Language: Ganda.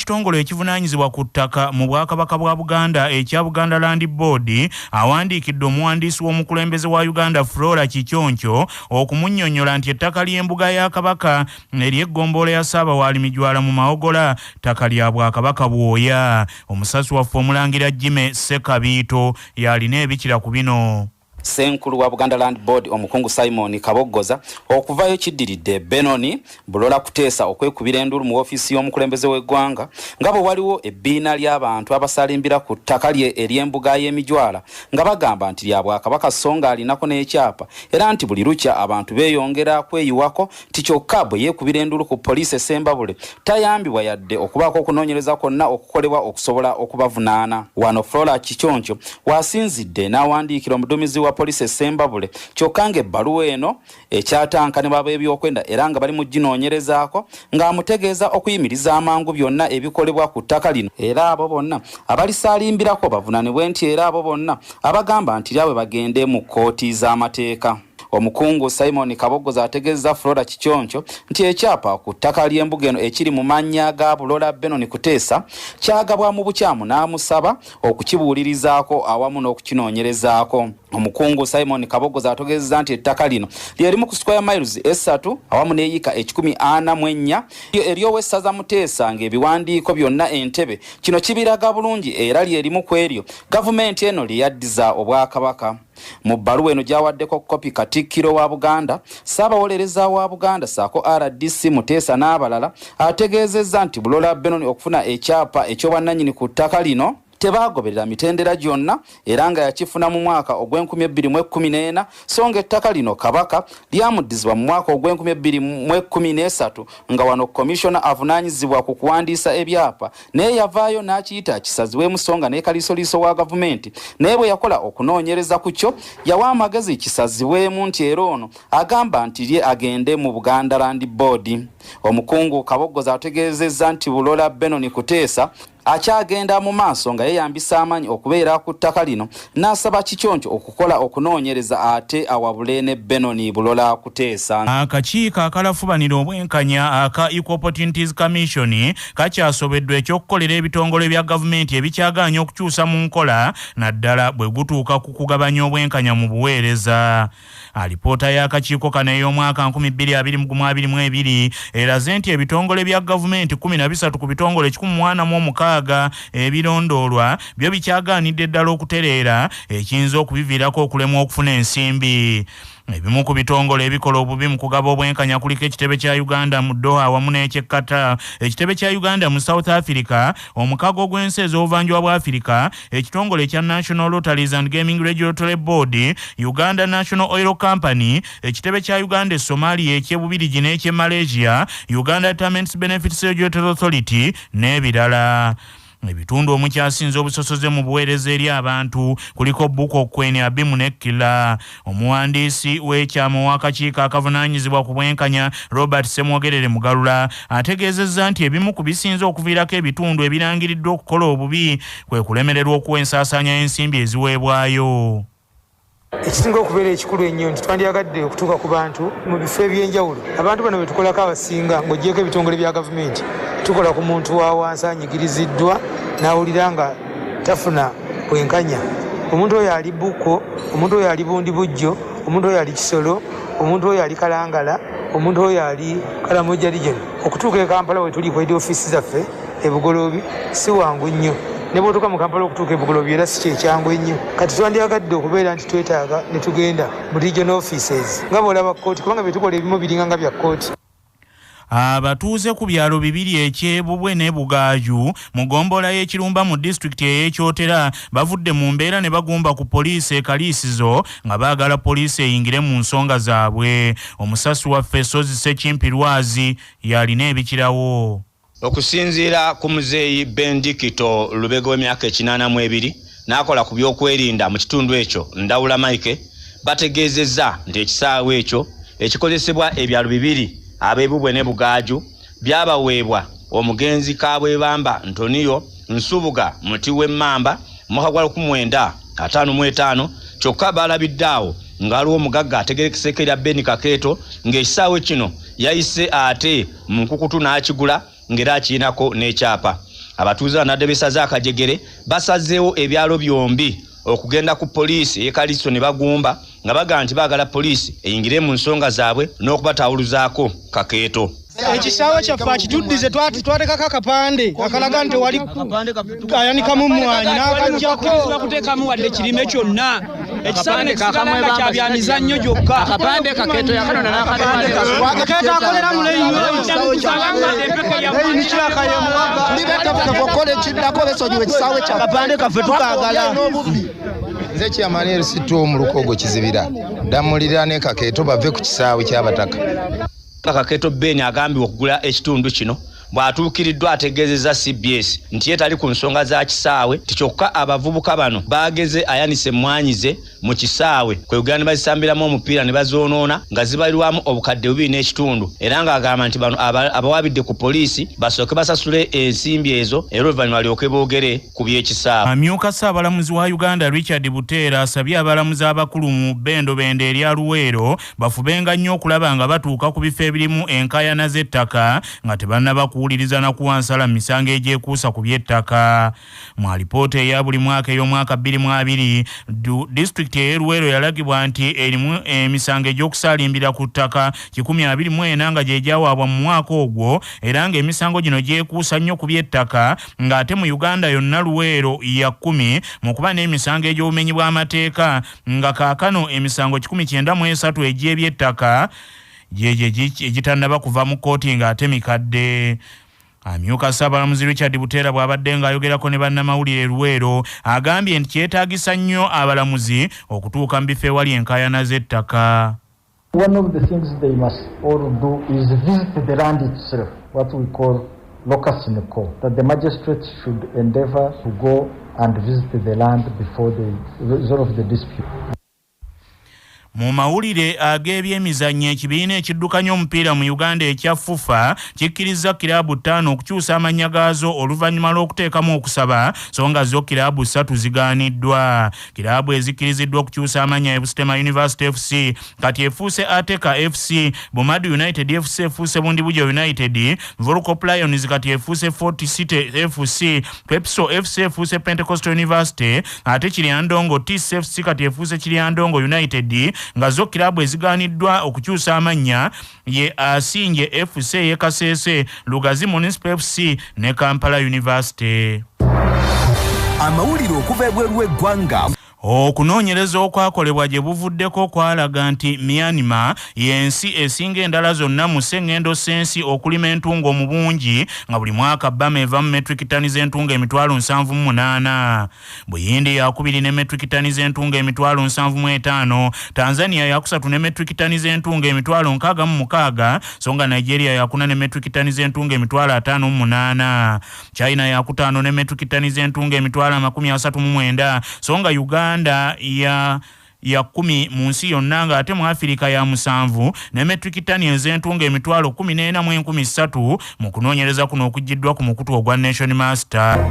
w'ekitongole ekivunaanyizibwa ku ttaka mu Bwakabaka bwa Buganda ekya Buganda Land Board awandiikidde omuwandiisi w'omukulembeze wa Uganda Flora Kikyoncho okumunnyonnyola nti ettaka ly'embuga ya Kabaka ery'eggombolola ya Ssaabawaali Mijwala mu Mawogola ttaka lya Bwakabaka Bwoya. Omusasi waffe Omulangira Jimmy Sekabiito yalina ebikira ku bino. Senkulu wa Buganda Land Board omukungu Simon Kaboggoza okuvayo kiddiridde Benoni Bulola kuteesa okwekubira endulu mu ofisi y'omukulembeze w'eggwanga nga bwe waliwo ebbiina ly'abantu abasalimbira ku ttaka lye ery'embuga y'Emijwala nga bagamba nti lya Bwakabaka so nga alinako n'ekyapa era nti buli lukya abantu beeyongera kweyiwako ti kyokka bwe yeekubira endulu ku poliisi e Ssembabule tayambibwa yadde okubaako okunoonyereza kwonna okukolebwa okusobola okubavunaana. Wano Flora Kikyoncho waasinzidde n'awandiikira omuduumizi wa poliisi e Ssembabule kyokka ng'ebbaluwa eno ekyatanka ne b'ebyokwenda era nga bali mu ginoonyerezaako ng'amutegeeza okuyimiriza amangu byonna ebikolebwa ku ttaka lino era abo bonna abalisalimbirako bavunaanibwe nti era abo bonna abagamba nti lyabwe bagende mu kkooti z'amateeka. Omukungu Simon Kaboggoza ategeeza Flora Kikyoncho nti ekyapa ku ttaka ly'embuga eno ekiri mu mannya ga Bulola Benoni Kuteesa kyagabwa mu bukyamu n'amusaba okukibuulirizaako awamu n'okukinoonyerezaako. Omukungu Simon Kaboggoza ategeeza nti ettaka lino lyerimu ku square miles 3 awamu n'eyika 144 ery'owessaza Muteesa ng'ebiwandiiko byonna Entebbe kino kibiraga bulungi era lyerimu ku eryo gavumenti eno lye yaddiza Obwakabaka. Mu bbaluwa eno gyawaddeko kopi Katikkiro wa Buganda, Ssaabawolereza wa Buganda saako RDC Muteesa n'abalala ategeezezza nti Bulola Benoni okufuna ekyapa eky'obwannannyini ku ttaka lino tebagoberera mitendera gyonna era nga yakifuna mu mwaka ogw'2014 so nga ettaka lino Kabaka lyamuddizibwa mu mwaka ogw'2013 nga wano komishona avunaanyizibwa ku kuwandiisa ebyapa naye yavaayo n'akiyita kisazibwemu so nga n'ekaliisoliiso wa gavumenti naye bwe yakola okunoonyereza ku kyo yawa amagezi kisazibwemu nti era ono agamba nti lye agende mu Buganda Land Board. Omukungu Kaboggoza ategeezezza nti Bulola Benoni Kuteesa akyagenda mu maaso nga yeyambisa amaanyi okubeera ku ttaka lino n'asaba Kikyoncho okukola okunoonyereza ate awabule ne Benoni Bulola Kuteesa. Akakiiko akalafubanira obwenkanya aka Equal Opportunities Commission kakyasobeddwa ekyokukolera ebitongole bya gavumenti ebikyagaanya okukyusa mu nkola naddala bwe gutuuka ku kugabanya obwenkanya mu buweereza. Alipoota y'akakiiko kano ey'omwaka 2022 eraze nti ebitongole bya gavumenti 13 ku bitongole 146 ebirondoolwa byo bikyagaanidde ddala okutereera ekiyinza okubiviirako okulemwa okufuna ensimbi. Ebimu ku bitongole ebikola obubi mu kugaba obwenkanya kuliko ekitebe kya Uganda mu Doha awamu n'eky'Ekkata, ekitebe kya Uganda mu South Africa, omukago gw'ensi ez'obuvanjuba bwa Africa, ekitongole kya National Lotteries and Gaming Regulatory Board, Uganda National Oil Company, ekitebe kya Uganda e Somalia, eky'Ebubirigi n'eky'e Malaysia, Uganda Retirement Benefits Regulatory Authority n'ebirala. Ebitundu omukyasinze obusosoze mu buweereza eri abantu kuliko Buko Kweni Abimu Nekila. Omuwandiisi w'ekyama w'akakiiko akavunaanyizibwa ku bwenkanya Robert Semwogerere Mugalula ategeezezza nti ebimu ku bisinze okuviirako ebitundu ebirangiriddwa okukola obubi kwe kulemererwa okuwa ensaasaanya y'ensimbi eziweebwayo. Ekisinga okubeera ekikulu ennyo nti twandyagadde okutuuka ku bantu mu bifo eby'enjawulo. Abantu bano bwe tukolako abasinga ng'oggyeko ebitongole bya gavumenti tukola ku muntu wa wansi anyigiriziddwa n'awulira nga tafuna bwenkanya. Omuntu oyo ali Buko, omuntu oyo ali Bundibujjo, omuntu oyo ali Kisolo, omuntu oyo ali Kalangala, omuntu oyo ali Karamoja region. Okutuuka e Kampala we tuli ku head office zaffe e Bugoloobi si wangu nnyo. Ne bw'otuuka mu Kampala okutuuka e Bugoloobi era si kyekyangu ennyo. Kati twandyagadde okubeera nti twetaaga ne tugenda mu regional offices nga bw'olaba kkooti kubanga bye tukola ebimu biringa nga bya kkooti. Abatuuze ku byalo bibiri ekyebubwe ne Bugaaju mu gombola y'ekirumba mu disitulikiti ey'Ekyotera bavudde mu mbeera ne bagumba ku poliisi ekaliisizo nga baagala poliisi eyingire mu nsonga zaabwe. Omusasi waffe Sozi Sekimpirwazi yalina ebikirawo. Okusinziira ku muzeeyi Bendikito Lubega w'emyaka 82 n'akola ku byokwerinda mu kitundu ekyo Ndawula Mike bategeezezza nti ekisaawe ekyo ekikozesebwa ebyalo bibiri ab'Ebubwe ne Bugaaju byabaweebwa omugenzi Kabwebamba Ntoniyo Nsubuga Muti w'Emmamba mu mwaka gwa 1955 kyokka balabiddaawo ng'aliwo omugagga ategerekeseko erya Beni Kakeeto ng'ekisaawe kino yayise ate mu nkukutu n'akigula ng'era akiinako n'ekyapa. abatuuze banadde besaze akajegere basazeewo ebyalo byombi okugenda ku poliisi ekaliso ne bagumba nga baga nti baagala poliisi eyingire mu nsonga zaabwe n'okubatawuluzaako Kakeeto. Ekisaawe kyaffe akituddize twatekako akapande akalaga nti wali ayanikamu mmwanyi n'akajjako bakuteekamu wadde kirime kyonna ekisaawe ne kisigala kya bya mizannyo gyokka akapande Kakeeto yakanona n'akapande Kakeeto akolera mu leyi okole ekiddako besonyiwe ekisaawe kya akapande kaffe tukaagala nze kyamani erisitu omulukogo kizibira ddamulira ne Kakeeto bave ku kisaawe ky'abataka. Kakeeto Ben agambye okugula ekitundu kino bw'atuukiriddwa ategeezezza CBS nti ye tali ku nsonga za kisaawe tikyokka abavubuka bano baageze ayanise mmwanyize mu kisaawe kwe kugenda ne bazisambiramu omupiira ne bazoonoona nga zibalirwamu obukadde 2.5 era ng'agamba nti bano abawabidde ku poliisi basooke basasule ensimbi ezo era oluvannyuma balyoke boogere ku by'ekisaawe. Amyuka Ssaabalamuzi wa Uganda Richard Buteera asabye abalamuzi abakulu mu Bendobende erya Luweero bafubenga nnyo okulaba nga batuuka ku bifo ebirimu enkaayana z'ettaka nga tebannaba kuwuliriza na kuwansala misango egyekuusa ku by'ettaka. Mu alipoota eya buli mwaka ey'omwaka 2020 disitulikiti ey'e Luweero yalagibwa nti erimu emisango egy'okusaalimbira ku ttaka 124 nga gye gyawaabwa mu mwaka ogwo era ng'emisango gino gyekuusa nnyo ku by'ettaka ng'ate mu Uganda yonna Luweero ya 10 mu kuba n'emisango egy'obumenyi bw'amateeka nga kaakano emisango 193 egy'eby'ettaka egitannaba kuva mu kkooti ng'ate mikadde. Amyuka Ssaabalamuzi Richard Buteera bw'abadde ng'ayogerako ne bannamawulire Luweero agambye nti kyetaagisa nnyo abalamuzi okutuuka mu bifo ewali enkaayana z'ettaka. One of the things they must all do is visit the land itself, what we call locus in court, that the magistrates should endeavor to go and visit the land before they resolve the dispute. Mu mawulire ag'ebyemizannyo ekibiina ekiddukanya omupiira mu Uganda ekya FUFA kikkiriza kiraabu 5 okukyusa amannya gaazo oluvannyuma lw'okuteekamu okusaba so nga zo kiraabu 3 zigaaniddwa. Kiraabu ezikkiriziddwa okukyusa amannya Ebusitema University FC kati efuuse Ateka FC, Bomadu United FC efuuse Bundibujo United, Volcop Lions kati efuuse Fort City FC, Pepso FC efuuse Pentecostal University, ate Kiryandongo TCFC kati efuuse Kiryandongo United nga zo kilabu ezigaaniddwa okukyusa amannya ye Asinje FC ye Kasese, Lugazi Municipal FC ne Kampala University. Amawulire okuva ebweru w'eggwanga. Okunoonyereza okwakolebwa gye buvuddeko kwalaga nti Myanmar y'ensi esinga endala zonna mu sseŋŋendo ssensi okulima entungo mu bungi nga buli mwaka bbama eva mu metric tani z'entungo 78,000. Buyindi yakubiri ne metric tani z'entungo 75,000. Tanzania yakusatu ne metric tani z'entungo 66,000 so nga Nigeria yakuna ne metric tani z'entungo 58,000. China yakutaano ne metric tani z'entungo 39,000 so nga Uganda ya 10 mu nsi yonna nga ate mu Afirika ya 7 ne metric tani ez'entungo 14,300 mu kunoonyereza kuno okujjiddwa ku mukutu ogwa Nation Master.